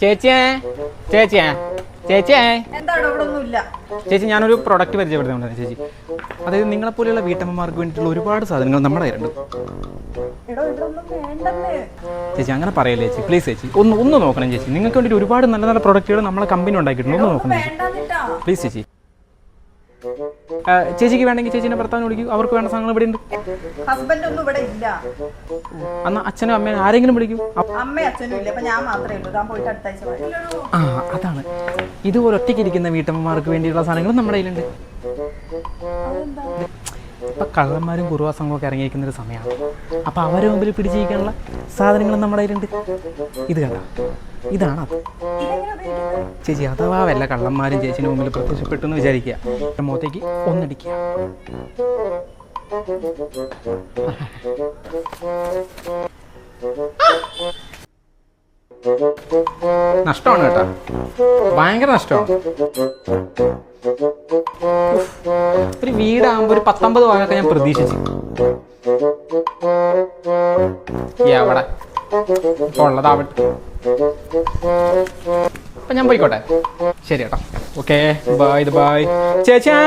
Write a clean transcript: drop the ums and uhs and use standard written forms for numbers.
ചേച്ചിയേ ചേച്ചിയേ ചേച്ചിയേ എന്താണ് ഇവിടെ ഒന്നുമില്ല. ചേച്ചി ഞാനൊരു പ്രൊഡക്റ്റ് പരിചയപ്പെടുത്തുന്നുണ്ട് ചേച്ചി. അതായത് നിങ്ങളെപ്പോലെയുള്ള വീട്ടമ്മമാർക്ക് വേണ്ടിയിട്ടുള്ള ഒരുപാട് സാധനങ്ങൾ നമ്മുടെ കയ്യിലുണ്ട്. എടോ ഇതൊന്നും വേണ്ടെന്നേ. ചേച്ചി അങ്ങനെ പറയല്ലേ ചേച്ചി, പ്ലീസ് ചേച്ചി ഒന്ന് നോക്കണം ചേച്ചി. നിങ്ങൾക്ക് വേണ്ടിയിട്ട് ഒരുപാട് നല്ല നല്ല പ്രൊഡക്റ്റുകൾ നമ്മളെ കമ്പനി ഉണ്ടാക്കിയിട്ടുണ്ട്. ഒന്ന് നോക്കണം ചേച്ചി, വേണ്ടാന്നിട്ടാ. പ്ലീസ് ചേച്ചി. ചേച്ചിക്ക് വേണമെങ്കിൽ ചേച്ചീനെ ഭർത്താവിനെ വിളിക്കൂ, അവർക്ക് വേണ്ട സാധനങ്ങൾ ഇവിടെ ഉണ്ട്. ഹസ്ബൻഡ് ഒന്നും ഇവിടെ ഇല്ല. എന്നാൽ അച്ഛനും അമ്മേനും ആരെങ്കിലും വിളിക്കൂ. അമ്മയും അച്ഛനും ഇല്ല. അപ്പൊ ഞാൻ മാത്രമേ ഉള്ളൂ. താൻ പോയിട്ട് അടുത്ത ആഴ്ച വരും. ആ അതാണ്, ഇതുപോലെ ഒറ്റയ്ക്ക് ഇരിക്കുന്ന വീട്ടമ്മമാർക്ക് വേണ്ടിയുള്ള സാധനങ്ങൾ നമ്മുടെ കയ്യിലുണ്ട്. ഇപ്പം കള്ളന്മാരും കുറുവാസങ്ങളും ഒക്കെ ഇറങ്ങിയിരിക്കുന്ന ഒരു സമയമാണ്. അപ്പം അവരെ മുമ്പിൽ പിടിച്ചിരിക്കാനുള്ള സാധനങ്ങൾ നമ്മുടെ കയ്യിലുണ്ട്. ഇത് കണ്ട, ഇതാണ് അത്. ചേച്ചി അഥവാ വല്ല കള്ളന്മാരും ചേച്ചിൻ്റെ മുമ്പിൽ പ്രത്യക്ഷപ്പെട്ടു എന്ന് വിചാരിക്കുക, മുഖത്തേക്ക് ഒന്നടിക്കുക. നഷ്ടമാണ് കേട്ടോ, ഭയങ്കര നഷ്ടമാണ്. ഒരു വീടാകുമ്പോൾ ഒരു 19 ഭാഗമൊക്കെ ഞാൻ പ്രതീക്ഷിച്ചു. എവിടെ ഉള്ളതാവട്ടെ. അപ്പൊ ഞാൻ പോയിക്കോട്ടെ. ശരി കേട്ടോ, ഓക്കെ, ബൈ ബൈ. ചേച്ചാ